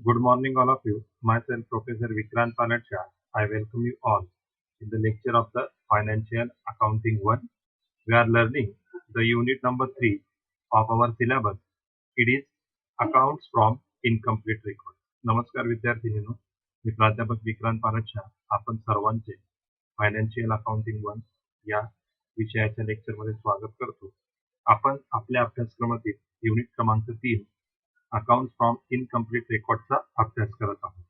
Good morning, all of you. Myself, Professor Vikrant Panacha. I welcome you all in the lecture of the Financial Accounting 1. We are learning the unit number 3 of our syllabus. It is Accounts from Incomplete Record. नमस्कार विद्यार्थिनींनो, मी प्राध्यापक विक्रांत पानच्छा आपण सर्वांचे financial accounting 1 या विषयाच्या लेक्चरमध्ये स्वागत करतो. आपण आपल्या अभ्यासक्रमातील युनिट क्रमांक 3 Accounts from Incomplete Records चा अभ्यास करत आहोत.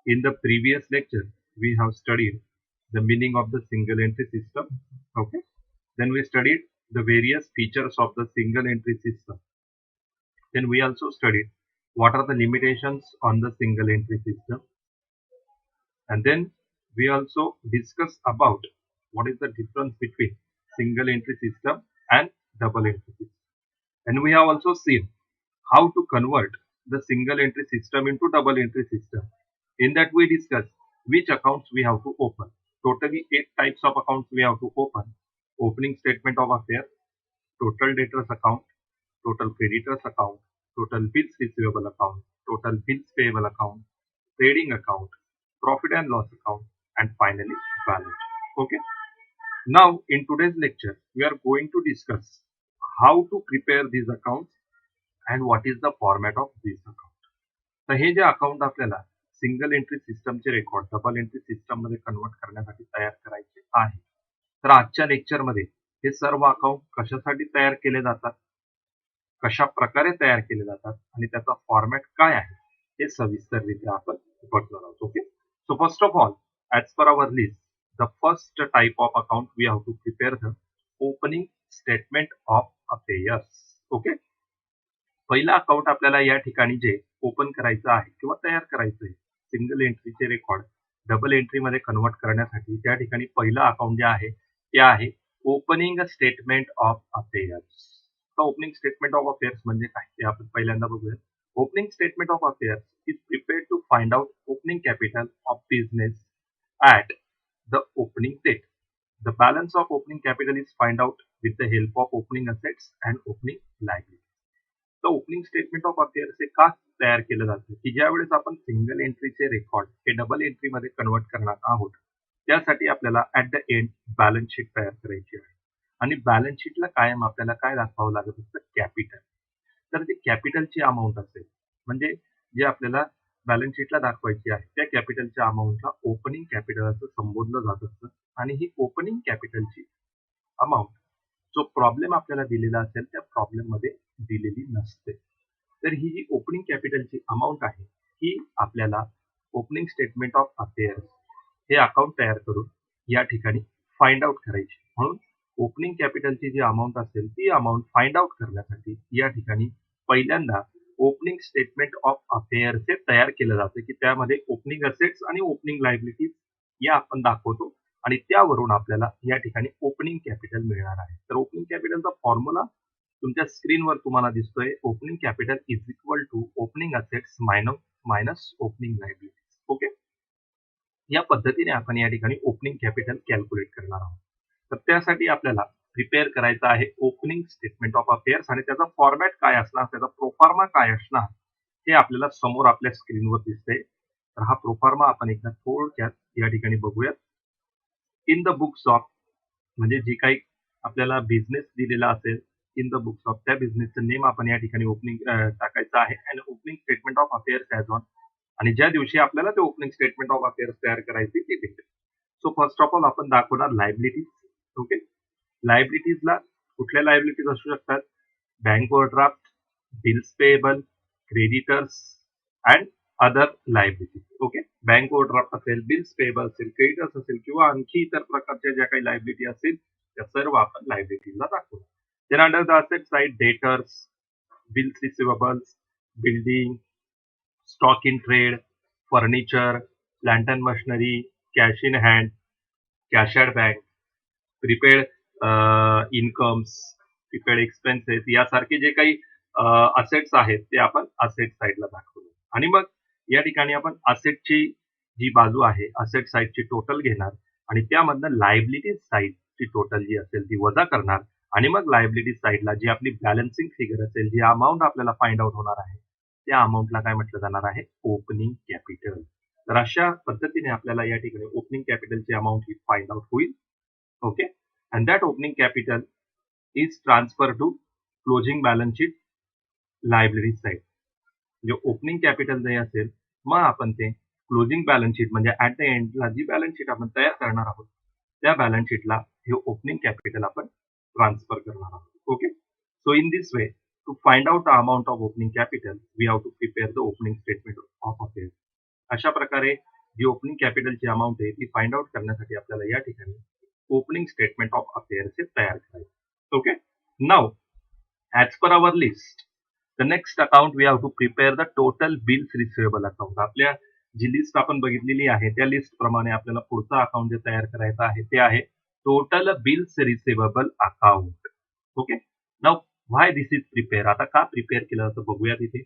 In the previous lecture, we have studied the meaning of the single entry system. Okay. Then we studied the various features of the single entry system. Then we also studied what are the limitations on the single entry system. And then we also discussed about what is the difference between single entry system and double entry system. And we have also seen how to convert the single entry system into double entry system. In that we discuss which accounts we have to open. Totally 8 types of accounts we have to open. Opening statement of affairs, total debtors account, total creditors account, total bills receivable account, total bills payable account, trading account, profit and loss account, and finally balance. Okay. Now in today's lecture we are going to discuss how to prepare these accounts and what is the format of this account. तर हे जे account आपल्याला single entry सिस्टमचे record double entry system मध्ये convert करण्यासाठी तयार करायचे आहे. तर आजच्या लेक्चर मध्ये हे सर्व अकाउंट कशासाठी तयार केले जातात, कशा प्रकारे तयार केले जातात आणि त्याचा फॉर्मॅट काय आहे हे सविस्तररित्या आपण बघणार आहोत. Okay. So first of all, as per our list, the first type of account we have to prepare the opening statement of affairs. Okay. पहिला अकाउंट आपल्याला या ठिकाणी जे ओपन करायचं आहे किंवा तयार करायचं आहे सिंगल एंट्रीचे रेकॉर्ड डबल एंट्री मध्ये कन्वर्ट करण्यासाठी त्या ठिकाणी पहिलं अकाउंट जे आहे ते आहे ओपनिंग स्टेटमेंट ऑफ अफेयर्स. तर ओपनिंग स्टेटमेंट ऑफ अफेयर्स म्हणजे काय ते आपण पहिल्यांदा बघूया. Opening statement of affairs is prepared to find out opening capital of business at the opening date. The balance of opening capital is find out with the help of opening assets and opening liability. तर opening statement of affairs हे का तयार केलं जातं की ज्यावेळेस आपण single एंट्रीचे रेकॉर्ड हे डबल एंट्री मध्ये कन्वर्ट करणार आहोत त्यासाठी आपल्याला at the end balance sheet तयार करायची आहे. आणि बॅलन्स शीटला कायम आपल्याला काय दाखवावं लागत असतं, कॅपिटल. तर ती कॅपिटलची अमाऊंट असेल म्हणजे जे आपल्याला बॅलन्स शीटला दाखवायची आहे त्या कॅपिटलच्या अमाऊंटला ओपनिंग कॅपिटल असं संबोधलं जात असतं. आणि ही ओपनिंग कॅपिटलची अमाऊंट जो प्रॉब्लेम आपल्याला दिलेला असेल त्या प्रॉब्लेम मध्ये दिलेली नसते. तर ही जी ओपनिंग कॅपिटलची अमाऊंट आहे ही आपल्याला ओपनिंग स्टेटमेंट ऑफ अफेअर्स हे अकाउंट तयार करून या ठिकाणी फाइंड आउट करायची. म्हणून ओपनिंग कॅपिटलची जी अमाऊंट असेल ती अमाऊंट फाइंड आउट करण्यासाठी या ठिकाणी पहिल्यांदा ओपनिंग स्टेटमेंट ऑफ अफेअर्स हे तयार केलं जातं की त्यामध्ये ओपनिंग असेट्स आणि ओपनिंग लायबिलिटीज या आपण दाखवतो आणि त्यावरून आपल्याला या ठिकाणी ओपनिंग कॅपिटल मिळणार आहे. तर ओपनिंग कॅपिटलचा फॉर्म्युला तुमच्या स्क्रीनवर तुम्हाला दिसतोय. Opening capital is equal to opening assets minus opening liability. Okay. या पद्धतीने आपण या ठिकाणी ओपनिंग कॅपिटल कॅल्क्युलेट करणार आहोत. तर त्यासाठी आपल्याला प्रिपेअर करायचं आहे ओपनिंग स्टेटमेंट ऑफ अफेअर्स आणि त्याचा फॉर्मॅट काय असणार, त्याचा प्रोफार्मा काय असणार हे आपल्याला समोर आपल्या स्क्रीनवर दिसते. तर हा प्रोफार्मा आपण एकदा थोडक्यात या ठिकाणी बघूयात. इन द बुक्स ऑफ म्हणजे जी काही आपल्याला बिझनेस दिलेला असेल इन द बुक्स ऑफ त्या बिझनेसचं नेम आपण या ठिकाणी ओपनिंग टाकायचं आहे आणि opening statement of affairs as on आणि ज्या दिवशी आपल्याला ते ओपनिंग स्टेटमेंट ऑफ अफेअर्स तयार करायची ती date. So first of all आपण दाखवणार लायबिलिटीज. ओके. लायबिलिटीजला कुठल्या लायबिलिटीज असू शकतात, bank overdraft, bills payable, creditors and other liabilities. Okay. Bank overdraft असेल, बिल्स पेएबल असेल, क्रेडिटर्स असेल किंवा आणखी इतर प्रकारच्या ज्या काही लायबिलिटी असतील त्या सर्व आपण लायबिलिटीजला दाखवू. Then under the asset side, debtors, bills receivables, building, stock in trade, furniture, plant and machinery, cash in hand, cash at bank, prepaid incomes, prepaid expenses यासारखे जे काही असेट्स आहेत ते आपण असेट साइडला दाखवले. आणि मग या ठिकाणी आपण असेटची जी बाजू आहे असेट साइडची टोटल घेणार आणि त्यामधनं लायबिलिटी साइडची टोटल जी असेल ती वजा करणार आणि मग लायबिलिटी साइडला जी आपली बॅलन्सिंग फिगर असेल जी अमाऊंट आपल्याला फाइंड आउट होणार आहे त्या अमाऊंटला काय म्हटलं जाणार आहे, ओपनिंग कॅपिटल. तर अशा पद्धतीने आपल्याला या ठिकाणी ओपनिंग कॅपिटलची अमाऊंट ही फाइंड आउट होईल. Okay, and that opening capital is transfer to closing balance sheet liability side. म्हणजे ओपनिंग कॅपिटल जे असेल, मग आपण ते क्लोजिंग बॅलन्स शीट म्हणजे ऍट द एंडला जी बॅलन्स शीट आपण तयार करणार आहोत, त्या बॅलन्स शीटला हे ओपनिंग कॅपिटल आपण ट्रान्सफर करणार आहोत. Okay, so in this way to find out the amount of opening capital we have to prepare the opening statement of affairs. अशा प्रकारे जी ओपनिंग कॅपिटलची अमाऊंट आहे ती फाइंड आउट करण्यासाठी आपल्याला या ठिकाणी ओपनिंग स्टेटमेंट ऑफ अफेअर्स हे तयार करायचं. Okay, now as per our list the next account we have to prepare the total bills receivable account. आपल्या जी लिस्ट आपण बघितलेली आहे त्या लिस्ट प्रमाणे आपल्याला पुढचा अकाउंट जे तयार करायचं आहे ते आहे total bills receivable account. Okay, now why this is prepare. आता का प्रिपेअर केलं जातं बघूया तिथे.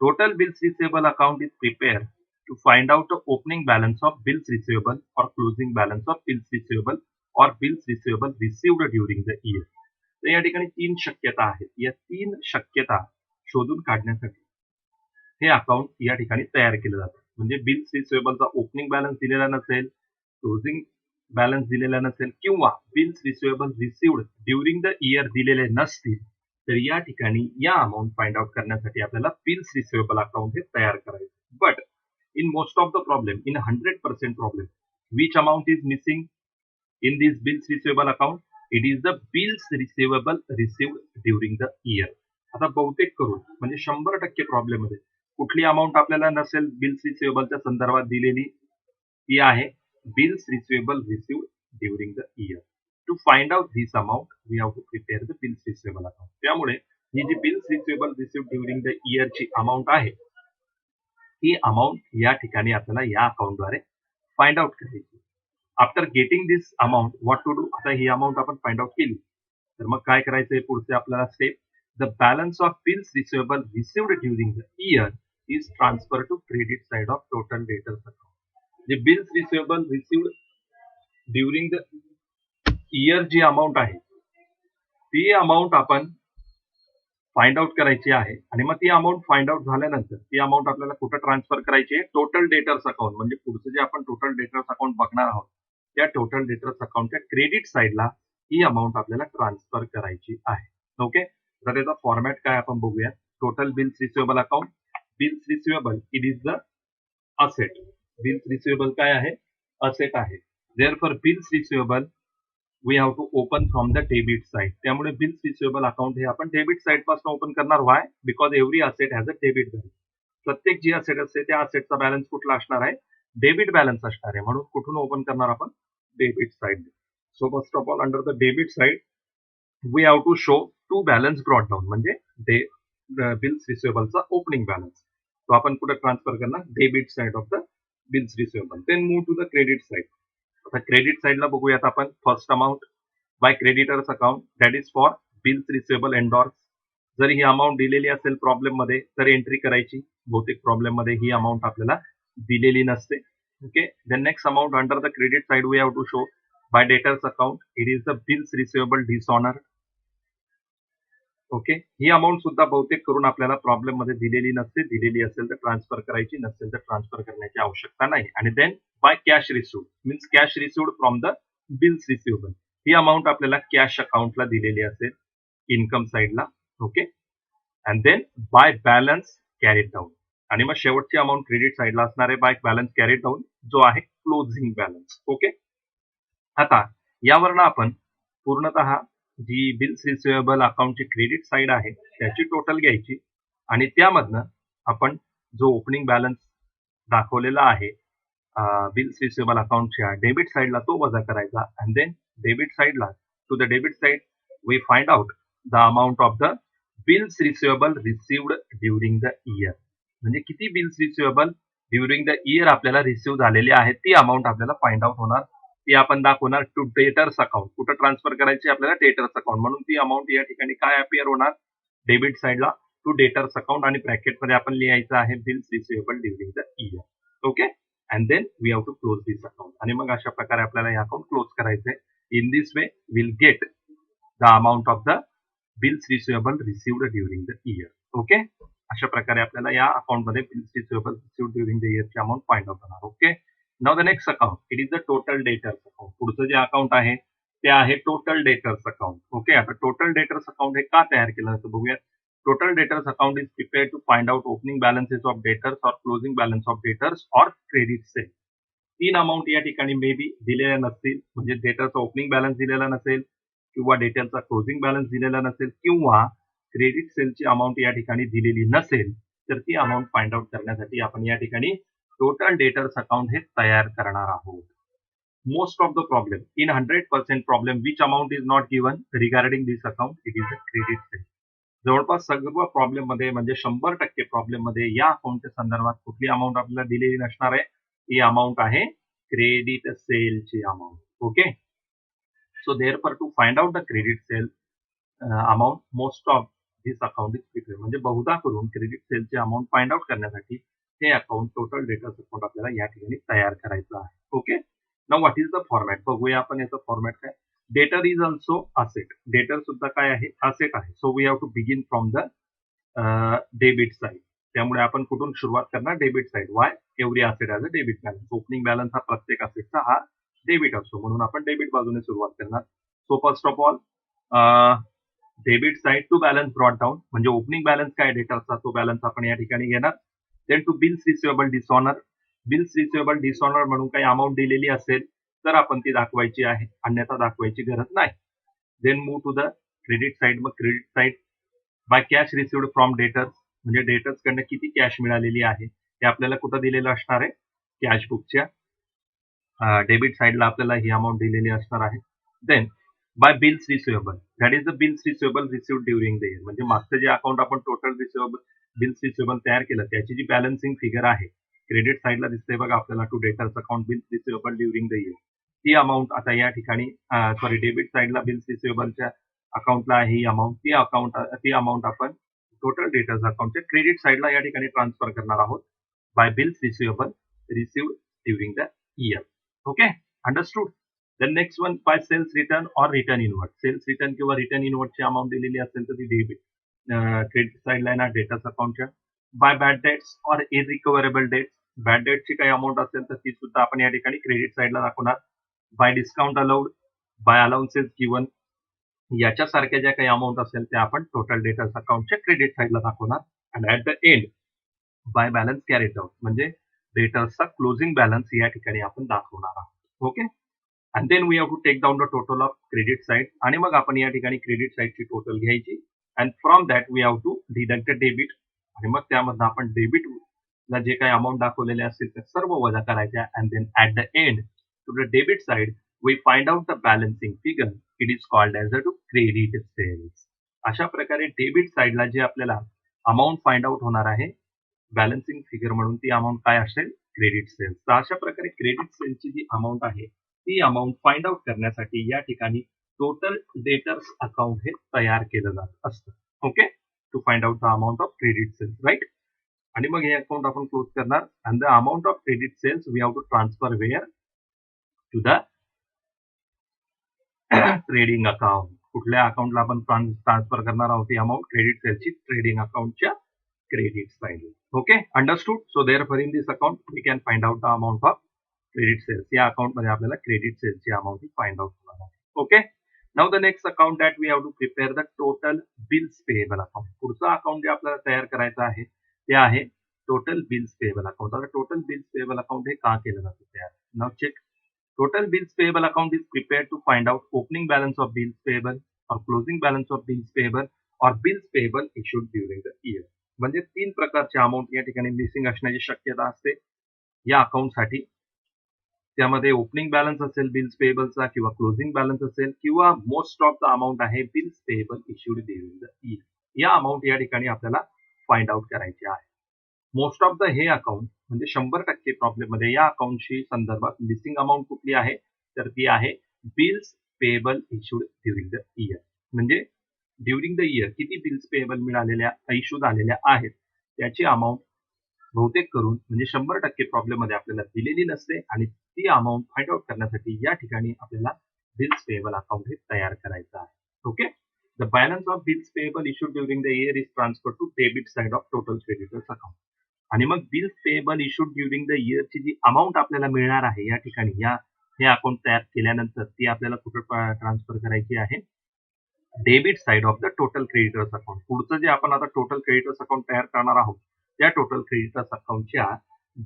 Total bills receivable account is prepare to find out the opening balance of bills receivable or closing balance of bills receivable or bills receivable received during the year. तर या ठिकाणी 3 शक्यता आहेत. या 3 शक्यता शोधून काढण्यासाठी हे अकाउंट या ठिकाणी तयार केलं जातं. म्हणजे बिल्स रिसिवेबलचा ओपनिंग बॅलन्स दिलेला नसेल, क्लोजिंग बॅलन्स दिलेला नसेल किंवा bills receivable received during the year दिलेले नसतील, तर या ठिकाणी या अमाऊंट फाइंड आउट करण्यासाठी आपल्याला बिल्स रिसिवेबल अकाउंट हे तयार करायचं. But in most of the problem, in 100% problem, which amount is missing in this bills receivable account? It is the bills receivable received during the year. आता बहुतेक करून म्हणजे 100% problem मध्ये कुठली अमाऊंट आपल्याला नसेल बिल्स रिसिवेबलच्या संदर्भात दिलेली, ती आहे bills receivable received during the year. To find out this amount we have to prepare the bills receivable account. त्यामुळे ही जी bills receivable received during the इयरची अमाऊंट आहे ही अमाऊंट या ठिकाणी आपल्याला या अकाउंटद्वारे फाइंड आउट करायची. After getting this amount what to do. आता ही अमाऊंट आपण फाइंड आउट केली तर मग काय करायचंय पुढचे आपल्याला step. The balance of bills receivable received during the year is transfer to credit side of total debtors account. जे bills receivable received during the year जी अमाऊंट आहे ती अमाऊंट आपण फाइंड आउट करायची आहे आणि मग ती अमाऊंट फाइंड आउट झाल्यानंतर ती अमाऊंट आपल्याला कुठं ट्रान्सफर करायची आहे, टोटल डेटर्स अकाउंट. म्हणजे पुढचं जे आपण टोटल डेटर्स अकाउंट बघणार आहोत त्या टोटल डेटर्स अकाउंटच्या क्रेडिट साइडला ही अमाऊंट आपल्याला ट्रान्सफर करायची आहे. ओके, तर त्याचा फॉर्मॅट काय आपण बघूया. Total bills receivable account. Bills receivable it is the asset. Bills receivable काय आहे, असेट आहे. Therefore bills receivable we have to open from the debit side. त्यामुळे बिल्स रिसिवेबल अकाउंट हे आपण डेबिट साइड पासून ओपन करणार. Why? Because every asset has a debit balance. प्रत्येक जी असेट असते त्या असेटचा बॅलन्स कुठला असणार आहे, डेबिट बॅलन्स असणार आहे. म्हणून कुठून ओपन करणार आपण, debit side. So first of all under the debit side we have to show to balance brought down. म्हणजे बिल्स रिसिवेबलचा ओपनिंग बॅलन्स तो आपण कुठे ट्रान्सफर करणार, debit side of the bills receivable. Then move to the credit side. आता credit साइडला बघूयात आपण. First amount by creditors account that is for bills receivable endorse. जर ही अमाऊंट दिलेली असेल प्रॉब्लेम मध्ये तर एंट्री करायची. बहुतेक प्रॉब्लेम मध्ये ही अमाऊंट आपल्याला दिलेली नसते. Okay, then next amount under the credit side we have to show by debtors account. It is the bills receivable dishonour. Okay, ही अमाऊंट सुद्धा बहुतेक करून आपल्याला प्रॉब्लेम मध्ये दिलेली नसते. दिलेली असेल तर ट्रान्सफर करायची, नसेल तर ट्रान्सफर करण्याची आवश्यकता नाही. आणि then by cash received means cash received from the bills receivable. ही अमाऊंट आपल्याला कॅश अकाउंटला दिलेली असेल इन्कम साइडला. Okay, and then by balance carried down. आणि मग शेवटची अमाऊंट क्रेडिट साइडला असणार आहे बाय बॅलन्स कॅरीड डाऊन, जो आहे क्लोजिंग बॅलन्स. ओके, आता यावरनं आपण पूर्णतः जी बिल्स रिसिवेबल अकाउंटची क्रेडिट साइड आहे त्याची टोटल घ्यायची आणि त्यामधनं आपण जो ओपनिंग बॅलन्स दाखवलेला आहे बिल्स रिसिवेबल अकाउंटच्या डेबिट साइडला तो वजा करायचा. अँड देन डेबिट साइडला to the debit side we find out the amount of the bills receivable received during the year. म्हणजे किती bills receivable during the year आपल्याला रिसिव्ह झालेले आहेत ती अमाऊंट आपल्याला फाइंड आउट होणार. ती आपण दाखवणार टू डेटर्स अकाउंट. कुठं ट्रान्सफर करायची आपल्याला, डेटर्स अकाउंट. म्हणून ती अमाऊंट या ठिकाणी काय अपियर होणार, डेबिट साइडला टू डेटर्स अकाउंट आणि ब्रॅकेटमध्ये आपण लिहायचं आहे bills receivable during the year. Okay, and then we have to close this account. आणि मग अशा प्रकारे आपल्याला हे अकाउंट क्लोज करायचंय. In this way will get the amount of the bills receivable received during the year. Okay, अशा प्रकारे आपल्याला या अकाउंटमध्ये bills receivable received during the इयरची अमाऊंट फाइंड आउट होणार. Okay. Now the next account it is the total debtors account. पुढचं जे account आहे ते आहे टोटल डेटर्स अकाउंट. ओके. आता टोटल डेटर्स अकाउंट हे का तयार केलं जातं बघूया. Total debtors account is prepared to find out opening balances of debtors or closing balance of debtors or credit sale. 3 amount या ठिकाणी मे बी दिलेल्या नसतील, म्हणजे डेटरचा ओपनिंग बॅलन्स दिलेला नसेल किंवा डेटरचा क्लोजिंग बॅलन्स दिलेला नसेल किंवा क्रेडिट सेलची अमाउंट या ठिकाणी दिलेली नसेल, तर ती अमाउंट फाइंड आउट करण्यासाठी आपण या ठिकाणी टोटल डेटर्स अकाउंट हे तयार करणार आहोत. Most of the problem in 100% problem which amount is not given regarding this account it is a credit sale. जवळपास सर्व प्रॉब्लेम मध्ये म्हणजे 100% प्रॉब्लेम मध्ये या अकाउंटच्या संदर्भात कुठली अमाउंट आपल्याला दिलेली नसणार आहे. ही अमाउंट आहे क्रेडिट सेलची amount. Okay. So therefore to find out the credit sale amount most of this account is prepared. म्हणजे बहुधा करून क्रेडिट सेलची अमाउंट फाइंड आउट करण्यासाठी हे अकाउंट टोटल डेटर्स अकाउंट आपल्याला या ठिकाणी तयार करायचं आहे. Okay. Now what is the format बघूया आपण याचं फॉर्मॅट काय. डेटर इज ऑल्सो असेट. डेटर सुद्धा काय आहे असेट आहे. So we have to begin from the debit side. त्यामुळे आपण कुठून सुरुवात करणार debit side. Why every asset as a debit balance. Opening balance हा प्रत्येक असेटचा हा डेबिट असतो म्हणून आपण डेबिट बाजूने सुरुवात करणार. So first of all debit side to balance brought down म्हणजे ओपनिंग बॅलन्स काय डेटरचा तो बॅलन्स आपण या ठिकाणी घेणार. Then to bills receivable dishonour. Bills receivable dishonour म्हणून काही अमाऊंट दिलेली असेल तर आपण ती दाखवायची आहे, अन्यथा दाखवायची गरज नाही. Then move to the credit side. मग credit side by cash received from debtors म्हणजे डेटर्स कडनं किती कॅश मिळालेली आहे ते आपल्याला कुठं दिलेलं असणार आहे कॅश बुकच्या डेबिट साइडला आपल्याला ही अमाऊंट दिलेली असणार आहे. Then by bills receivable that is the bills receivable received during the year. म्हणजे मागचं जे अकाउंट आपण टोटल रिसिवेबल बिल्स रिसिवेबल तयार केलं त्याची जी बॅलन्सिंग फिगर आहे क्रेडिट साइडला दिसते बघा आपल्याला to debtors account bills receivable during the year. ती अमाऊंट आता या ठिकाणी सॉरी डेबिट साइडला बिल्स रिसिवेबलच्या अकाउंटला ही अमाऊंट ती अमाऊंट आपण टोटल डेटर्स अकाउंटच्या क्रेडिट साइडला या ठिकाणी ट्रान्सफर करणार आहोत by bills receivable received during the year. Okay. Understood. Then next one by sales return or return inward. Sales return किंवा रिटर्न इनवर्डची अमाऊंट दिलेली असेल तर ती डेबिट क्रेडिट साइडला येणार डेटर्स अकाउंटच्या. बाय बॅड डेट्स और इरिकव्हरेबल डेट्स. बॅड डेटची काही अमाऊंट असेल तर ती सुद्धा आपण या ठिकाणी क्रेडिट साइडला दाखवणार. By discount allowed by allowances given याच्यासारख्या ज्या काही अमाऊंट असेल त्या आपण टोटल डेटर्स अकाउंटच्या क्रेडिट साइडला दाखवणार. And at the end by balance carried out म्हणजे डेटर्सचा क्लोजिंग बॅलन्स या ठिकाणी आपण दाखवणार आहोत. Okay. And then we have to take down the total of credit side. आणि मग आपण या ठिकाणी क्रेडिट साइडची टोटल घ्यायची and from that we have to deduct the debit. आणि मग त्यामधनं आपण डेबिटला जे काही अमाऊंट दाखवलेले असतील ते सर्व वजा करायच्या. And then at the end to the debit side we find out the balancing figure. It is called as a to credit sales. अशा प्रकारे डेबिट साइडला जे आपल्याला अमाऊंट फाइंड आउट होणार आहे बॅलन्सिंग फिगर म्हणून ती अमाऊंट काय असेल क्रेडिट सेल्स. तर अशा प्रकारे क्रेडिट सेलची जी अमाऊंट आहे ती अमाऊंट फाइंड आउट करण्यासाठी या ठिकाणी टोटल डेटर्स अकाउंट हे तयार केलं जात असतं. Okay. To find out the amount of credit sales right. आणि मग हे अकाउंट आपण क्लोज करणार. And the amount of credit sales we have to transfer where to the trading account. कुठल्या अकाउंटला आपण ट्रान्सफर करणार आहोत ती अमाऊंट क्रेडिट सेलची ट्रेडिंग अकाउंटच्या क्रेडिट साइडला. Okay. Understood. So therefore in this account we can find out the amount of credit sales. या अकाउंट मध्ये आपल्याला क्रेडिट सेल्सची अमाऊंट फाइंड आउट होणार आहे. Okay. Now the next account that we have to prepare the total bills payable account. पुढचं account जे आपल्याला तयार करायचं आहे ते आहे टोटल बिल्स पेएबल अकाउंट. आता टोटल बिल्स पेएबल अकाउंट हे का केलं जातं तयार. Now check. Total bills payable account is prepared to find out opening balance of bills payable or closing balance of bills payable or bills payable issued during the year. म्हणजे 3 प्रकारचे amount या ठिकाणी missing असण्याची शक्यता असते या अकाउंटसाठी. त्यामध्ये opening balance असेल बिल्स पेएबलचा किंवा क्लोजिंग बॅलन्स असेल किंवा मोस्ट ऑफ द अमाऊंट आहे bills payable issued during the year. या अमाऊंट या ठिकाणी आपल्याला फाइंड आउट करायचे आहे. मोस्ट ऑफ द हे अकाउंट म्हणजे 100% प्रॉब्लेम मध्ये या अकाउंटशी संदर्भात मिसिंग अमाऊंट कुठली आहे तर ती आहे bills payable issued during the year. म्हणजे ड्युरिंग द इयर किती बिल्स पेएबल मिळालेल्या इश्यू झालेल्या आहेत त्याची अमाऊंट बहुतेक करून म्हणजे 100% प्रॉब्लेम मध्ये आपल्याला दिलेली नसते आणि ती अमाऊंट फाइंड आउट करण्यासाठी या ठिकाणी आपल्याला बिल्स पेएबल अकाउंट हे तयार करायचं आहे. Okay. The balance of bills payable issued during the year is transferred to debit side of total creditors account. आणि मग bills payable issued during the इयरची जी अमाऊंट आपल्याला मिळणार आहे या ठिकाणी हे अकाउंट तयार केल्यानंतर ती आपल्याला कुठे ट्रान्सफर करायची आहे, debit side of the total creditors account. पुढचं जे आपण आता टोटल क्रेडिटर्स अकाउंट तयार करणार आहोत त्या टोटल क्रेडिटर्स अकाउंटच्या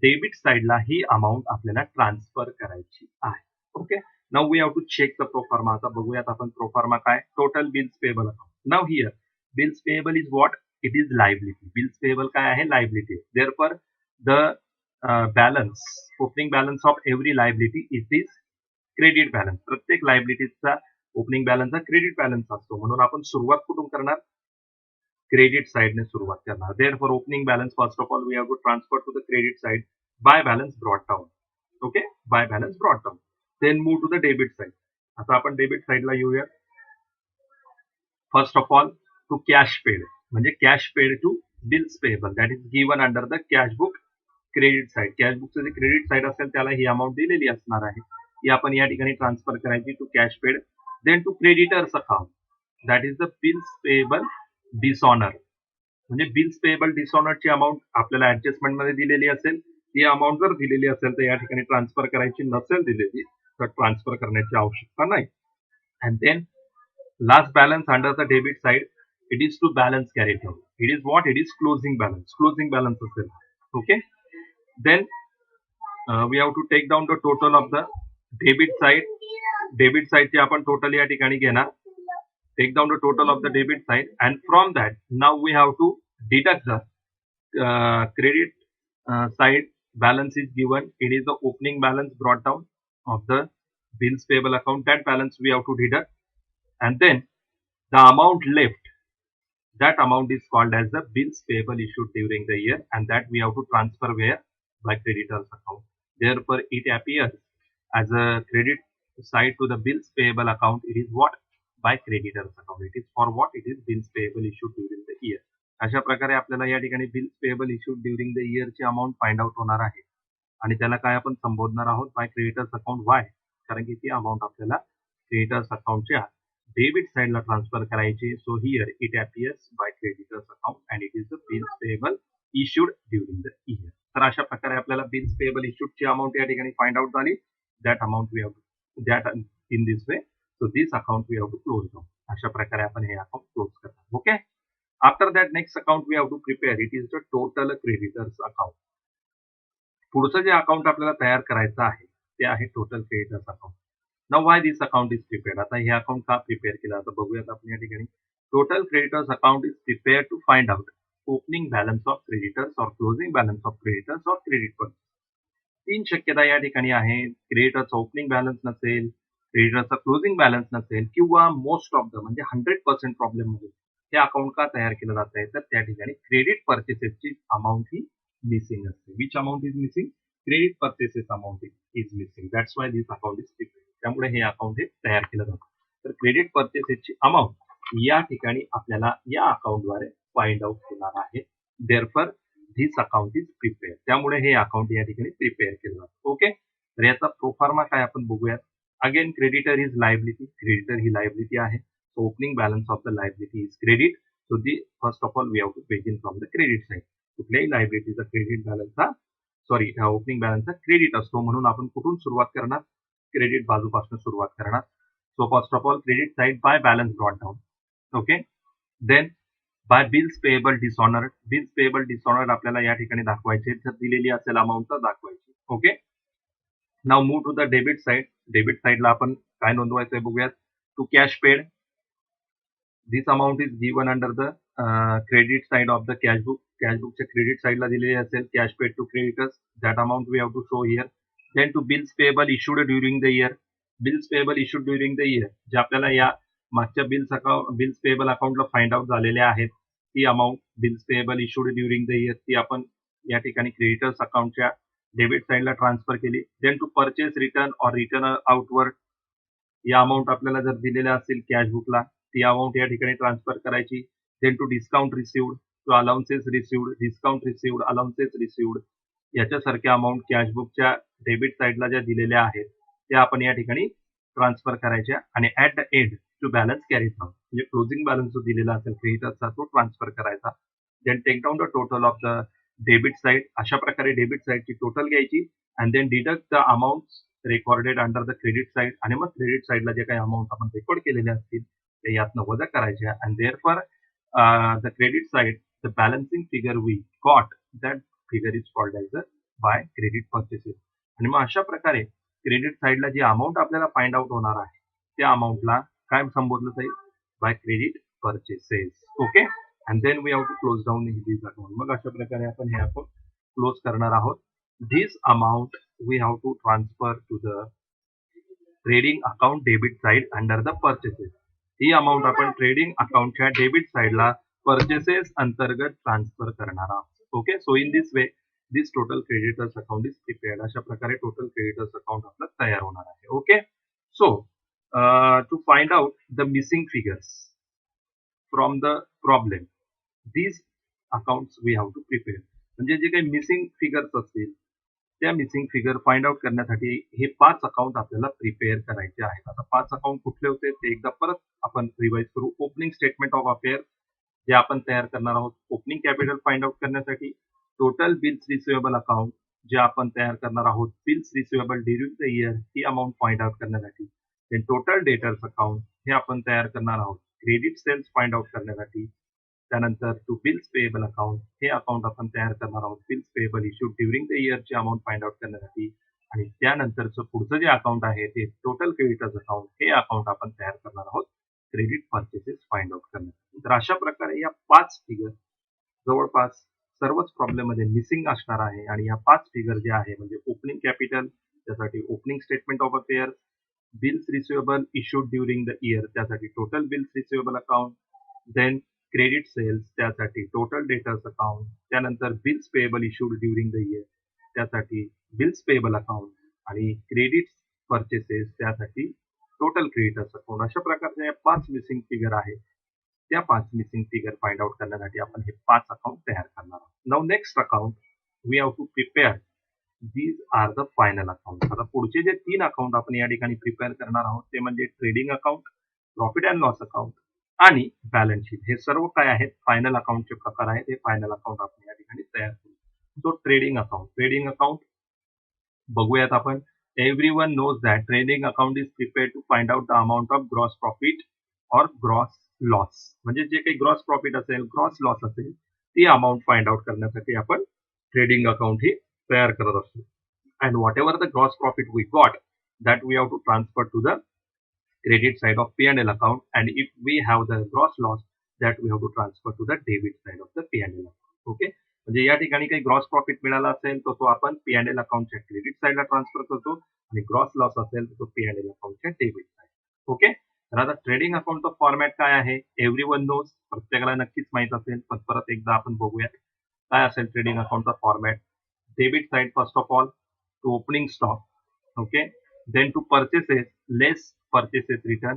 डेबिट साइडला ही अमाऊंट आपल्याला ट्रान्सफर करायची आहे. Okay, now we have to check the proforma. आता बघूयात आपण प्रोफॉर्मा काय. Total bills payable account. Now here bills payable is what? It is liability. Bills payable काय आहे? Liability. Therefore the balance, opening balance of every liability it is credit balance. प्रत्येक लायबिलिटीचा opening balance हा credit balance असतो. म्हणून आपण सुरुवात कुठून करणार? क्रेडिट साइडने सुरुवात करणार. Therefore opening balance first of all we have to transfer to the credit side by balance brought down. Okay, by balance brought down. Then move to the debit side. आता आपण डेबिट साइडला येऊया. First of all to cash paid, म्हणजे cash paid to bills payable that is given under the cash book credit side. Cash बुकचं जे credit side असेल त्याला ही amount दिलेली असणार आहे. ही आपण या ठिकाणी ट्रान्सफर करायची to cash paid. Then to creditors account that is the bills payable dishonour. म्हणजे बिल्स पेएबल डिसऑनरची अमाऊंट आपल्याला ऍडजस्टमेंट मध्ये दिलेली असेल. ती अमाऊंट जर दिलेली असेल तर या ठिकाणी ट्रान्सफर करायची, नसेल दिलेली तर ट्रान्सफर करण्याची आवश्यकता नाही. And then last balance under the debit side it is to balance carry forward. It is what? It is closing balance. Closing balance असेल. Okay, then we have to take down the total of the debit side. Debit साइडची आपण total या ठिकाणी घेणार. Take down the total of the debit side and from that now we have to deduct the credit side balance is given. It is the opening balance brought down of the bills payable account. That balance we have to deduct, and then the amount left, that amount is called as the bills payable issued during the year, and that we have to transfer where? By creditors account. Therefore it appears as a credit side to the bills payable account. It is what? By creditors account. It is for what? It is bills payable issued during the year. अशा प्रकारे आपल्याला या ठिकाणी bills payable issued during the इयरची amount find out होणार आहे. आणि त्याला काय आपण संबोधणार आहोत? By creditors account. वाय? कारण की ती अमाऊंट आपल्याला क्रेडिटर्स अकाउंटच्या डेबिट साइडला ट्रान्सफर करायची. So here it appears by creditors account and it is the bills payable issued during the year. तर अशा प्रकारे आपल्याला बिल्स पेएबल इश्यूडची अमाऊंट या ठिकाणी फाइंड आउट झाली. That amount we have to that in this way. So this account we have to close down. अशा प्रकारे आपण हे अकाउंट क्लोज करणार. Okay, after that next account we have to prepare. It is the total creditors account. पुढचं जे account आपल्याला तयार करायचं आहे ते आहे total creditors account. Now why this account is prepared? आता हे अकाउंट का प्रिपेअर केलं आता बघूयात आपण या ठिकाणी. Total creditors account is prepare to find out opening balance of creditors और क्लोजिंग बॅलन्स ऑफ क्रेडिटर्स और क्रेडिट पर्चेस. 3 शक्यता या ठिकाणी आहे. क्रेडिटर्सचा ओपनिंग बॅलन्स नसेल, क्रेडिटर्सचा क्लोजिंग बॅलन्स नसेल, किंवा मोस्ट ऑफ द म्हणजे 100% प्रॉब्लेम मध्ये हे अकाउंट का तयार केलं जात आहे तर त्या ठिकाणी क्रेडिट पर्चेसेसची अमाऊंट ही मिसिंग असते. Which amount is missing? Credit purchases amount is missing. That's why this account is prepared. त्यामुळे हे अकाउंट हे तयार केलं जातं. तर क्रेडिट पर्चेसेसची अमाऊंट या ठिकाणी आपल्याला या अकाउंटद्वारे फाइंड आउट होणार आहे. Therefore this account is prepared. त्यामुळे हे अकाउंट या ठिकाणी प्रिपेअर केलं जातं. ओके, तर याचा प्रोफॉर्मा काय आपण बघूयात. Again creditor is liability. Creditor ही लायबिलिटी आहे. Opening balance of the liability is credit. So the first of all we have to page in from the credit side. कुठल्याही लायबिलिटीचा क्रेडिट बॅलन्स हा ओपनिंग बॅलन्सचा credit असतो. म्हणून आपण कुठून सुरुवात करणार? क्रेडिट बाजूपासून सुरुवात करणार. So first of all credit side by balance brought down. Okay, then by bills payable dishonoured. Bills payable dishonoured आपल्याला या ठिकाणी दाखवायचे. जर दिलेली असेल अमाऊंट तर दाखवायची. Okay, now move to the debit side. Debit साइडला आपण काय नोंदवायचंय बघूयात. To cash paid. This amount is given under the credit side of the cash book. Cash बुकच्या क्रेडिट साइडला दिलेली असेल cash paid to creditors. That amount we have to show here. Then to bills payable issued during the year. Bills payable issued during the year जे आपल्याला या मागच्या bills payable अकाउंटला find out झालेले आहेत. ती amount bills payable issued during the year ती आपण या ठिकाणी क्रेडिटर्स अकाउंटच्या डेबिट साइडला ट्रान्सफर केली. Then to purchase return or return outward या अमाऊंट आपल्याला जर दिलेल्या असतील कॅश बुकला ती अमाऊंट या ठिकाणी ट्रान्सफर करायची. Then to discount received, to allowances received, discount received, allowances received याच्यासारख्या अमाऊंट कॅश बुकच्या डेबिट साइडला ज्या दिलेल्या आहेत त्या आपण या ठिकाणी ट्रान्सफर करायच्या. आणि at the end to balance carry down म्हणजे क्लोजिंग बॅलन्स जो दिलेला असेल क्रेडिटर्सचा तो ट्रान्सफर करायचा. Then take down the total of the debit side. अशा प्रकारे डेबिट साईडची टोटल घ्यायची and then deduct the amount recorded under the credit side आणि मग क्रेडिट साईडला जे काही अमाऊंट आपण रेकॉर्ड केलेले असतील ते यातनं वजा करायचे and therefore the credit side the balancing figure we got that figure is called as by credit purchases. आणि मग अशा प्रकारे क्रेडिट साईडला जी अमाऊंट आपल्याला फाइंड आउट होणार आहे त्या अमाऊंटला काय संबोधलं जाईल by credit purchases. Okay and then we have to close down this account. मग अशा प्रकारे आपण हे अकाउंट क्लोज करणार आहोत. This amount we have to transfer to the trading account debit side under the purchases. ही अमाऊंट आपण trading अकाउंटच्या डेबिट साइडला पर्चेसेस अंतर्गत ट्रान्सफर करणार आहोत. Okay so in this way this total creditors account is prepared. अशा प्रकारे total creditors account आपलं तयार होणार आहे. Okay so to find out the missing figures from the problem these accounts we have to prepare. म्हणजे जे काही missing figures असतील त्या मिसिंग फिगर फाइंड आउट करण्यासाठी हे 5 अकाउंट आपल्याला प्रिपेअर करायचे आहेत. आता 5 अकाउंट कुठले होते ते एकदा परत आपण रिवाइज करू. ओपनिंग स्टेटमेंट ऑफ अफेअर जे आपण तयार करणार आहोत. ओपनिंग कॅपिटल फाइंड आउट करण्यासाठी टोटल बिल्स रिसिवेबल अकाउंट जे आपण तयार करणार आहोत. Bills receivable during the year he amount find out करण्यासाठी. देन टोटल डेटर्स अकाउंट हे आपण तयार करणार आहोत. क्रेडिट सेल्स फाइंड आउट करण्यासाठी. त्यानंतर टू बिल्स पेएबल अकाउंट हे अकाउंट आपण तयार करणार आहोत. Bills payable issued during the इयरची अमाऊंट फाइंड आउट करण्यासाठी. आणि त्यानंतरचं पुढचं जे अकाउंट आहे ते टोटल क्रेडिटर्स अकाउंट हे अकाउंट आपण तयार करणार आहोत क्रेडिट पर्चेसेस फाइंड आउट करण्यासाठी. तर अशा प्रकारे या 5 फिगर जवळपास सर्वच प्रॉब्लेम मध्ये मिसिंग असणार आहे आणि या 5 फिगर जे आहे म्हणजे ओपनिंग कॅपिटल त्यासाठी opening statement of affairs, bills receivable issued during the year त्यासाठी total bills receivable account, then credit sales त्यासाठी टोटल डेटर्स अकाउंट, त्यानंतर bills payable issued during the year त्यासाठी बिल्स पेएबल अकाउंट आणि credit purchases त्यासाठी total creditors account. अशा प्रकारच्या या 5 missing figure आहेत. त्या 5 मिसिंग फिगर फाइंड आउट करण्यासाठी आपण हे 5 अकाउंट तयार करणार आहोत. Now next account we have to prepare these are the final account. आता पुढचे जे 3 अकाउंट आपण या ठिकाणी प्रिपेअर करणार आहोत ते म्हणजे trading account, profit and loss account आणि बॅलन्स शीट. हे सर्व काय आहेत फायनल अकाउंटचे प्रकार आहेत. हे फायनल अकाउंट आपण या ठिकाणी तयार करू. सो ट्रेडिंग अकाउंट बघूयात आपण. Everyone knows that trading account is prepared to find out the amount of gross profit और ग्रॉस लॉस. म्हणजे जे काही ग्रॉस प्रॉफिट असेल ग्रॉस लॉस असेल ती अमाऊंट फाइंड आउट करण्यासाठी आपण ट्रेडिंग अकाउंट ही तयार करत असतो. And whatever the gross profit we got that we have to transfer to the credit side of P&L account, and if we have the gross loss that we have to transfer to the debit side of the P&L account. Okay म्हणजे या ठिकाणी काही gross profit मिळाला असेल तर तो आपण P&L अकाउंटच्या credit साइडला ट्रान्सफर करतो आणि ग्रॉस लॉस असेल तर तो P&L अकाउंटच्या डेबिट साइड. ओके तर आता ट्रेडिंग अकाउंटचा फॉर्मॅट काय आहे एव्हरीवन नोज. प्रत्येकाला नक्कीच माहित असेल पण परत एकदा आपण बघूया काय असेल ट्रेडिंग अकाउंटचा format. Debit side first of all to opening stock. Okay then to purchases less purchases return.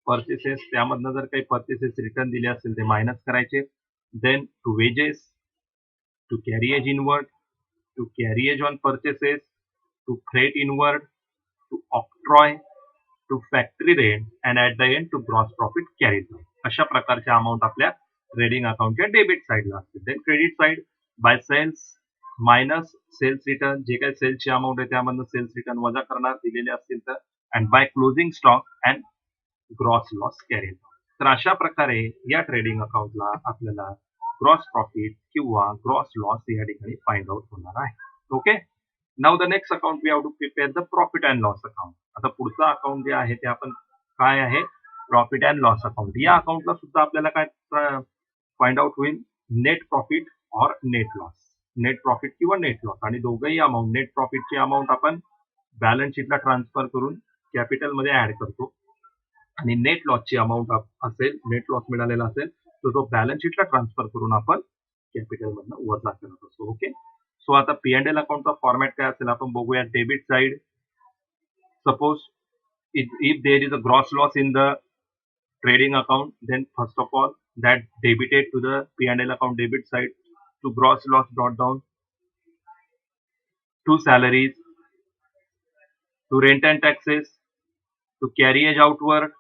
Purchases त्यामधनं जर काही परचेसेस रिटर्न दिले असतील ते मायनस करायचे. Then to wages, to carriage inward, to carriage on purchases, to freight inward, to octroi, to factory rent and at the end to gross profit carried. अशा प्रकारच्या amount आपल्या ट्रेडिंग अकाउंटच्या debit साइडला असतील. Then credit side by sales minus sales return. जे काही सेल्सची amount आहे त्यामधनं सेल्स रिटर्न वजा करणार दिलेले असतील तर. And by closing stock and gross loss carried. तर अशा प्रकारे या ट्रेडिंग अकाउंटला आपल्याला ग्रॉस प्रॉफिट किंवा ग्रॉस लॉस या ठिकाणी फाइंड आउट होणार आहे. Okay now the next account we have to prepare the profit and loss account. आता पुढचा अकाउंट जे आहे ते आपण काय आहे प्रॉफिट अँड लॉस अकाउंट. या अकाउंटला सुद्धा आपल्याला काय फाइंड आउट होईल नेट प्रॉफिट और नेट लॉस. नेट प्रॉफिट किंवा नेट लॉस आणि दोघंही अमाऊंट नेट प्रॉफिटची अमाऊंट आपण बॅलन्स शीटला ट्रान्सफर करून कॅपिटल मध्ये ऍड करतो आणि नेट लॉसची अमाऊंट असेल नेट लॉस मिळालेला असेल तर तो बॅलन्स शीटला ट्रान्सफर करून आपण कॅपिटल मधनं वजा करत असतो. ओके सो आता P&L अकाउंटचा फॉर्मॅट काय असेल आपण बघूया. Debit side suppose if there is a gross loss in the trading account then first of all that debited to the P&L account debit side. To gross loss brought down to salaries, to rent and taxes, to carriage outward,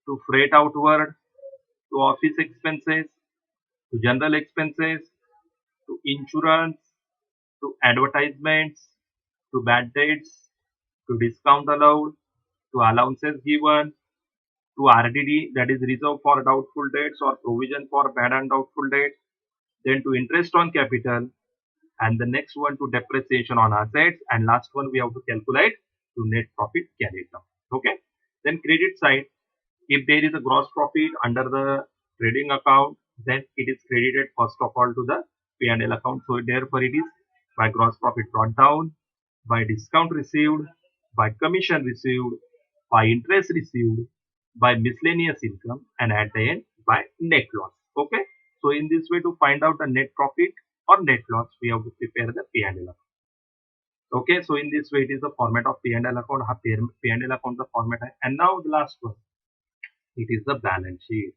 to freight outward, to office expenses, to general expenses, to insurance, to advertisements, to bad debts, to discount allowed, to allowances given, to RDD, that is reserve for doubtful debts or provision for bad and doubtful debts, then to interest on capital, and the next one to depreciation on assets, and last one we have to calculate to net profit carried down. Okay. Then credit side, if there is a gross profit under the trading account, then it is credited first of all to the P&L account. So therefore it is by gross profit brought down, by discount received, by commission received, by interest received, by miscellaneous income, and at the end by net loss. Okay. So in this way, to find out the net profit or net loss, we have to prepare the P&L account. Okay. So in this way, it is the format of P&L account. P&L account the format. And now the last one, it is the balance sheet.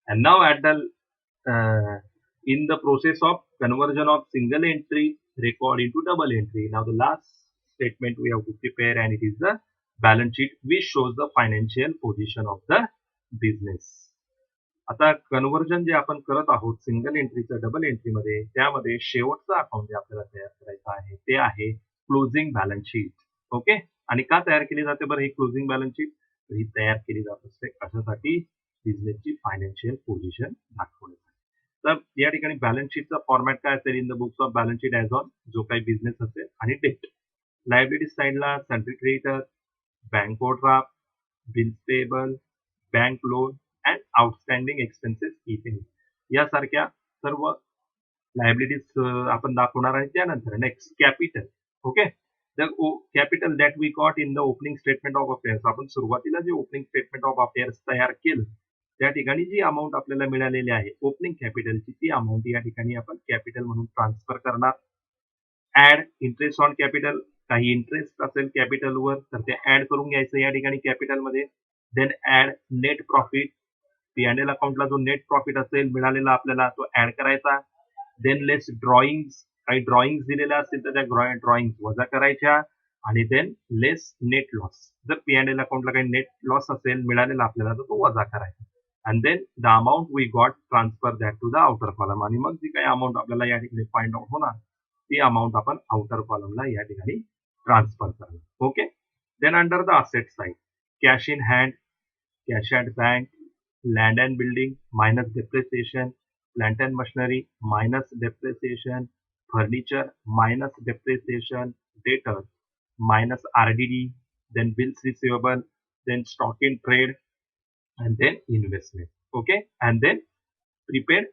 And now at the in the process of conversion of single entry record into double entry. Now the last statement we have to prepare, and it is the balance sheet which shows the financial position of the business. आता conversion जे आपण करत आहोत single एंट्रीचं double entry मध्ये, त्यामध्ये शेवटचं account जे आपल्याला तयार करायचं आहे ते आहे क्लोजिंग बॅलन्स शीट. ओके. आणि का तयार केली जाते बरं ही क्लोजिंग बॅलन्स शीट? ही तयार केली जात असते कशासाठी? बिझनेसची फायनान्शियल पोझिशन दाखवण्यासाठी. तर या ठिकाणी बॅलन्स शीटचा फॉर्मॅट काय असेल? In the books of balance sheet as on जो काही बिझनेस असेल आणि डेट. लायबिलिटी साइडला sundry creditor, bank overdraft, bills payable, bank loan and outstanding expenses if any, यासारख्या सर्व लायबिलिटीज आपण दाखवणार आहे. त्यानंतर next capital. Okay. The capital that we got in the opening statement of affairs. आपण सुरुवातीला जे ओपनिंग स्टेटमेंट ऑफ अफेअर्स तयार केलं त्या ठिकाणी जी अमाऊंट आपल्याला मिळालेली आहे ओपनिंग कॅपिटलची, ती अमाऊंट या ठिकाणी आपण कॅपिटल म्हणून ट्रान्सफर करणार. ऍड इंटरेस्ट ऑन कॅपिटल, काही इंटरेस्ट असेल कॅपिटलवर तर ते ऍड करून घ्यायचं या ठिकाणी कॅपिटलमध्ये. Then add net profit, P&L अकाउंटला जो नेट प्रॉफिट असेल मिळालेला आपल्याला तो ऍड करायचा. देन लेस ड्रॉइंग्स, काही ड्रॉइंग्स दिलेल्या असतील तर त्या ड्रॉइंग्स वजा करायच्या. आणि देन लेस नेट लॉस, जर P&L अकाउंटला काही नेट लॉस असेल मिळालेला आपल्याला तर तो वजा करायचा. And then the amount we got transfer that to the outer column. आणि मग जी काही अमाऊंट आपल्याला या ठिकाणी फाइंड आउट होणार ती अमाऊंट आपण आउटर कॉलमला या ठिकाणी ट्रान्सफर करणार. Okay. Then under the asset side, cash in hand, cash at bank, land and building minus depreciation, plant and machinery minus depreciation, furniture minus depreciation, debtors minus RDD, then bills receivable, then stock in trade, and then investment. Okay. And then prepaid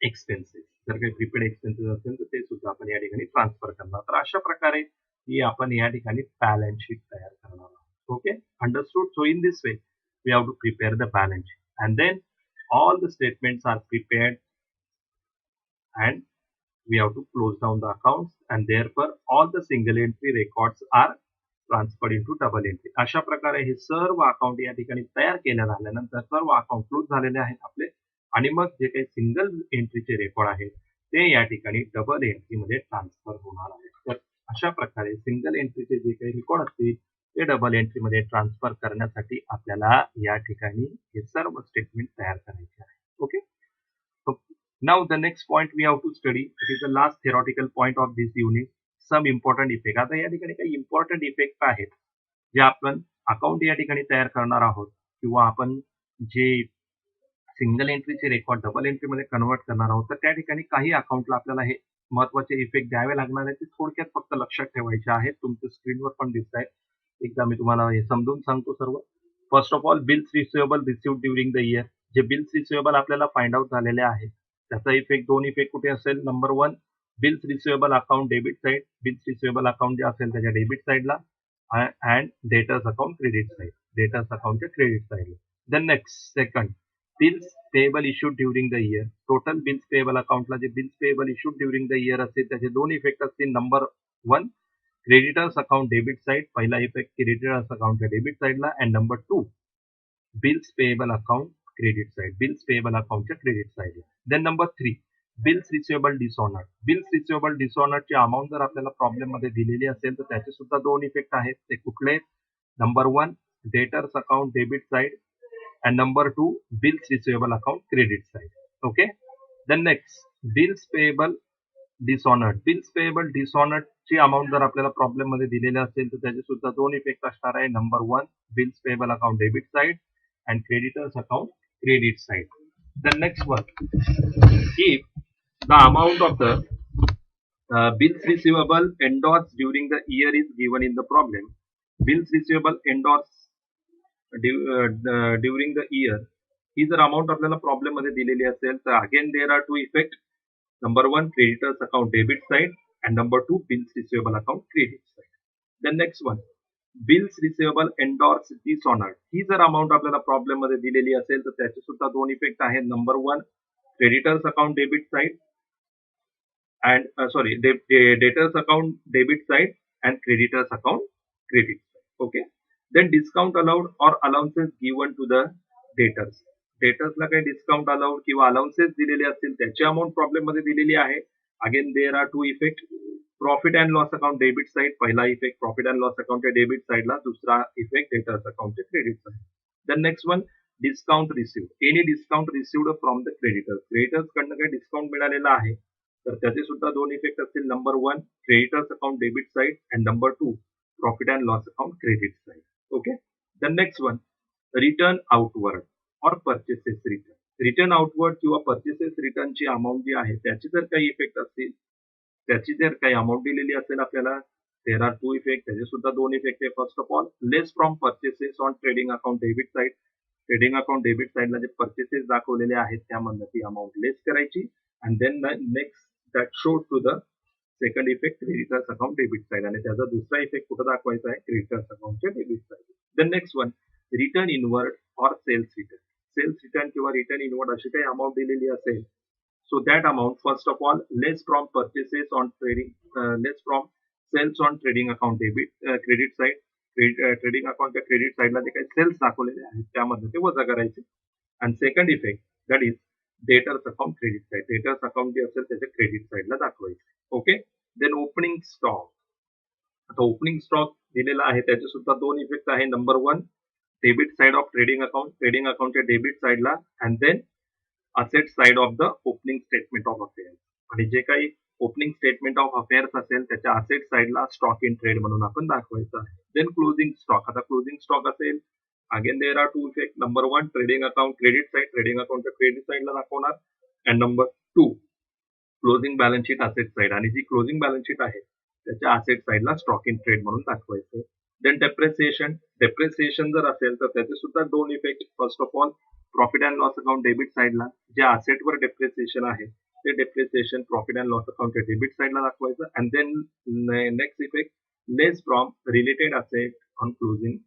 expenses. जर काही prepaid expenses असेल तर ते सुद्धा आपण या ठिकाणी transfer करणार. तर अशा प्रकारे ही आपण या ठिकाणी बॅलन्स शीट तयार करणार आहोत. Okay. Understood. So in this way we have to prepare the balance sheet, and then all the statements are prepared and we have to close down the accounts, and therefore all the single entry records are transferred into double entry. अशा प्रकारे हे सर्व account या ठिकाणी तयार केल्या झाल्यानंतर सर्व अकाउंट क्लोज झालेले आहेत आपले, आणि मग जे काही सिंगल एंट्रीचे रेकॉर्ड आहेत ते या ठिकाणी डबल एंट्री मध्ये ट्रान्सफर होणार आहेत. तर अशा प्रकारे सिंगल एंट्रीचे जे काही रेकॉर्ड असतील ते डबल एंट्री मध्ये ट्रान्सफर करण्यासाठी आपल्याला या ठिकाणी हे सर्व स्टेटमेंट तयार करायचे आहे. Okay. Now the next point we have to study, it is the last theoretical point of this unit, some important effect. आता या ठिकाणी काही इम्पॉर्टंट इफेक्ट आहेत जे आपण अकाउंट या ठिकाणी तयार करणार आहोत, किंवा आपण जे सिंगल एंट्रीचे रेकॉर्ड डबल एंट्री मध्ये कन्वर्ट करणार आहोत. तर त्या ठिकाणी काही अकाउंटला आपल्याला हे महत्वाचे इफेक्ट द्यावे लागणार आहेत. ते थोडक्यात फक्त लक्षात ठेवायचे आहेत. तुमच्या स्क्रीनवर पण दिसत आहेत. एकदा मी तुम्हाला हे समजून सांगतो सर्व. First of all bills receivable received during the year. जे बिल्स रिसिवेबल आपल्याला फाइंड आउट झालेले आहेत त्याचा इफेक्ट, दोन इफेक्ट कुठे असेल? Number one, bills receivable account debit side, bills receivable account जे असेल त्याच्या डेबिट साइडला, and debtors account credit side, debtors अकाउंटच्या क्रेडिट साइडला. Then next second, bills payable issued during the year. Total bills payable अकाउंटला जे bills payable issued during the year असतील त्याचे दोन इफेक्ट असतील. Number one, creditors account debit side, पहिला effect creditors अकाउंटच्या डेबिट साइडला, and number two bills payable account credit side, bills payable अकाउंटच्या क्रेडिट साइडला. Then number three, bills receivable dishonoured. Bills receivable डिसऑनर्डची अमाऊंट जर आपल्याला प्रॉब्लेम मध्ये दिलेली असेल तर त्याचे सुद्धा दोन इफेक्ट आहेत. ते कुठले? Number one, debtors account debit side, and number 2 bills receivable account credit side. Okay. Then next bills payable dishonored. Bills payable dishonoured ची अमाउंट जर आपल्याला प्रॉब्लेम मध्ये दिलेले असेल तर त्याचे सुद्धा दोन इफेक्ट असणार आहे. Number 1 bills payable account debit side and creditors account credit side. The next one, if the amount of the bills receivable endorsed during the year is given in the problem, bills receivable endorsed during the year ही जर amount आपल्याला problem मध्ये दिलेली असेल तर again there are two effect. Number 1 creditors account debit side and number 2 bills receivable account credit side. The next one, bills receivable endorse dishonoured ही जर amount आपल्याला प्रॉब्लेम मध्ये दिलेली असेल तर त्याचे सुद्धा दोन इफेक्ट आहेत. Number 1 creditors account debit side and debtors account debit side and creditors account credit side. Okay. Then discount allowed or allowances given to the debtors. Debtors ला काही डिस्काउंट अलाउड किंवा अलाउन्सेस दिलेले असतील त्याची अमाउंट प्रॉब्लेम मध्ये दिलेली आहे. Again there are two effect. Profit and loss account debit side पहिला इफेक्ट प्रॉफिट अँड लॉस अकाउंटच्या डेबिट साइडला, दुसरा इफेक्ट डेटर्स अकाउंटच्या credit side. The next one discount receive. Any discount received from the creditors. Creditors कडनं काही discount मिळालेला आहे तर त्याचे सुद्धा दोन इफेक्ट असतील. Number 1 creditors account debit side and number 2 profit and loss account credit side. Okay. The next one return outward और परचेसेस रिटर्न. रिटर्न आउटवर्ड किंवा परचेसेस रिटर्नची अमाऊंट जी आहे त्याची जर काही इफेक्ट असतील, त्याची जर काही अमाऊंट दिलेली असेल आपल्याला, देर आर टू इफेक्ट. त्याचे सुद्धा दोन इफेक्ट आहे. First of all less from purchases on trading account debit side. Trading account debit साइडला जे परचेसेस दाखवलेले आहेत त्यामधनं ती अमाऊंट लेस करायची. And then next that show to the second effect creditors account debit side आणि त्याचा दुसरा इफेक्ट कुठं दाखवायचा आहे क्रेडिटर्स अकाउंटच्या debit side. The next one return inward और सेल्स रिटर्न. सेल्स रिटर्न किंवा रिटर्न इनवर्ड अशी काही अमाऊंट दिलेली असेल, so that amount first of all less from purchases on trading, less from sales on trading account debit credit side. Trading अकाउंटच्या credit साइडला जे काही सेल्स दाखवलेले आहेत त्यामध्ये ते वजा करायचे. आणि second effect that is debtors account credit side. Debtors account जे असेल त्याच्या क्रेडिट साइडला दाखवायचे. ओके. Then opening stock. आता ओपनिंग स्टॉक दिलेला आहे त्याचे सुद्धा दोन इफेक्ट आहे. Number 1 debit side of trading अकाउंटच्या डेबिट साइडला and then asset side of the opening statement of affairs. आणि जे काही ओपनिंग स्टेटमेंट ऑफ अफेअर्स असेल त्याच्या असेट साइडला स्टॉक इन ट्रेड म्हणून आपण दाखवायचं आहे. Then closing stock. आता क्लोजिंग स्टॉक असेल again there are two effect. Number 1 trading account credit side. Trading अकाउंटच्या क्रेडिट साइडला दाखवणार. And number 2 closing balance sheet asset side. आणि जी क्लोजिंग बॅलन्स शीट आहे त्याच्या असेट साइडला स्टॉक इन ट्रेड म्हणून दाखवायचं. Then depreciation. डेप्रिसिएशन जर असेल तर त्याचे सुद्धा दोन effect. First of all profit and loss account debit साइडला जे असेटवर डेप्रिसिएशन आहे ते डेप्रिसिएशन प्रॉफिट अँड लॉस अकाउंटच्या डेबिट साइडला दाखवायचं. And then next effect less from related asset on closing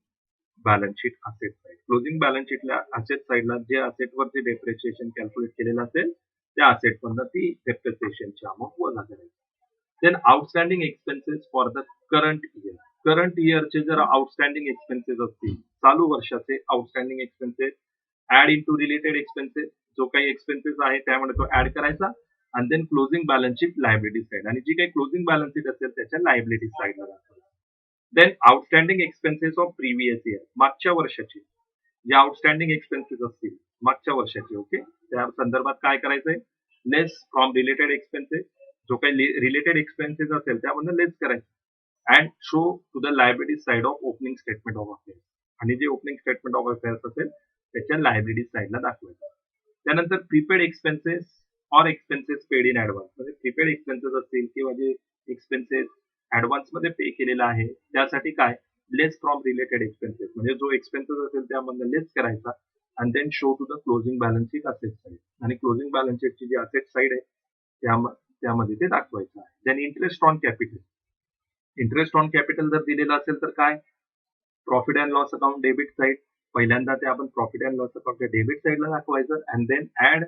balance sheet asset side. Closing balance शीटला asset साइडला जे असेटवर जे डेप्रिसिएशन कॅल्क्युलेट केलेलं असेल त्या असेटमधनं ती डेप्रिसिएशनची अमाऊंट वजा करायची. Then outstanding expenses for the current year. Current इयरचे जर आउटस्टँडिंग एक्सपेन्सेस असतील, चालू वर्षाचे outstanding expenses add in to related expenses. जो काही एक्सपेन्सेस आहे त्यामध्ये तो ऍड करायचा. आणि then closing balance sheet liability side. आणि जी काही क्लोजिंग बॅलन्स शीट असेल त्याच्या लायबिलिटी साइडला दाखवायचं. Then outstanding expenses of previous year. मागच्या वर्षाचे जे आउटस्टँडिंग एक्सपेन्सेस असतील मागच्या वर्षाचे, ओके, त्या संदर्भात काय करायचंय लेस फ्रॉम रिलेटेड एक्सपेन्सेस. जो काही रिलेटेड एक्सपेन्सेस असेल त्यामधनं लेस करायचं. And show to the liability side of opening statement of affairs. आणि जे ओपनिंग स्टेटमेंट ऑफ अफेअर्स असेल त्याच्या लायबिलिटी साइडला दाखवायचं. त्यानंतर prepaid expenses or expenses paid in advance. म्हणजे प्रीपेड एक्सपेन्सेस असतील किंवा जे एक्सपेन्सेस ऍडव्हान्स मध्ये पे केलेला आहे त्यासाठी काय लेस फ्रॉम रिलेटेड एक्सपेन्सेस. म्हणजे जो एक्सपेन्सेस असेल त्यामधनं लेस करायचा. And then show to the closing balance sheet asset side. आणि क्लोजिंग बॅलन्स शीटची जी असेट साइड आहे त्यामध्ये ते दाखवायचं आहे. Then interest on capital. Interest on capital जर दिलेलं असेल तर काय profit and loss account debit side. पहिल्यांदा ते आपण प्रॉफिट अँड लॉस अकाउंटच्या डेबिट साइडला दाखवायचं. And then add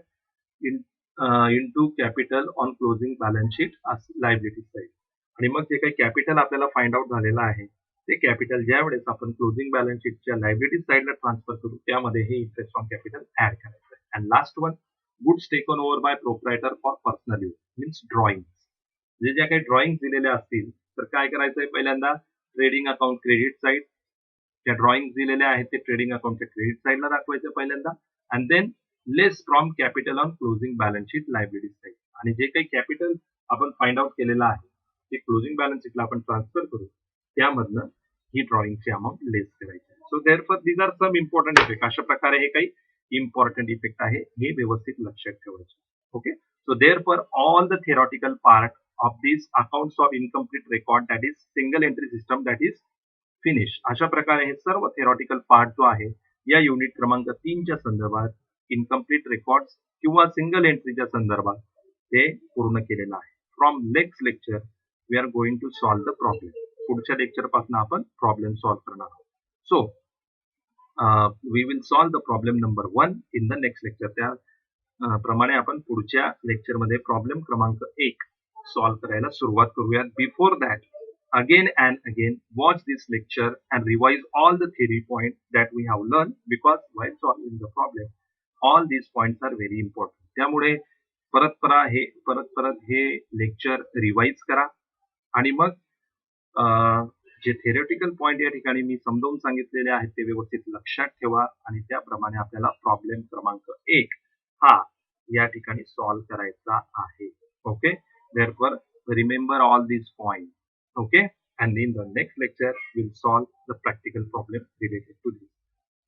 in to capital on closing balance sheet liability side. आणि मग जे काही कॅपिटल आपल्याला फाइंड आउट झालेलं आहे ते कॅपिटल ज्या वेळेस आपण क्लोजिंग बॅलन्स शीटच्या लायबिलिटी साइडला ट्रान्सफर करू त्यामध्ये हे इंटरेस्ट ऑन कॅपिटल ऍड करायचं आहे. And last one goods taken over by proprietor for personal use means drawing. म्हणजे ज्या काही ड्रॉइंग दिलेल्या असतील तर काय करायचंय पहिल्यांदा ट्रेडिंग अकाउंट क्रेडिट साइड. ज्या ड्रॉइंग दिलेल्या आहेत ते ट्रेडिंग अकाउंटच्या क्रेडिट साईडला दाखवायचं पहिल्यांदा, and than less from capital on closing balance sheet liability side. आणि जे काही कॅपिटल आपण फाइंड आउट केलेलं आहे ते क्लोजिंग बॅलन्स शीटला आपण ट्रान्सफर करू, त्यामधनं ही ड्रॉइंगची अमाऊंट लेस करायची. So therefore these are some important effect. अशा प्रकारे हे काही इम्पॉर्टंट इफेक्ट आहे, हे व्यवस्थित लक्षात ठेवायचे. Okay, so therefore all the theoretical part of these accounts of incomplete record, that is single entry system, that is finish. अशा प्रकारे हे सर्व theoretical part जो आहे या युनिट क्रमांक 3 च्या संदर्भात इनकम्प्लीट रेकॉर्ड्स किंवा सिंगल एंट्रीच्या संदर्भात ते पूर्ण केलेलं आहे. From next lecture we are going to solve the problem. पुढच्या लेक्चर पासून आपण प्रॉब्लेम सॉल्व्ह करणार आहोत. So we will solve the problem number 1 in the next lecture. त्या प्रमाणे आपण पुढच्या लेक्चरमध्ये प्रॉब्लेम क्रमांक 1 सॉल्व्ह करायला सुरुवात करूयात. Before that, again and again watch this lecture and revise all the theory points that we have learned, because while solving the problem all these points are very important. त्यामुळे परत हे lecture revise करा आणि मग जे theoretical point या ठिकाणी मी समजावून सांगितलेले आहेत ते व्यवस्थित लक्षात ठेवा आणि त्याप्रमाणे आपल्याला प्रॉब्लेम क्रमांक 1 हा या ठिकाणी सॉल्व्ह करायचा आहे. Okay, therefore remember all these points. Okay, and in the next lecture we'll solve the practical problem related to this.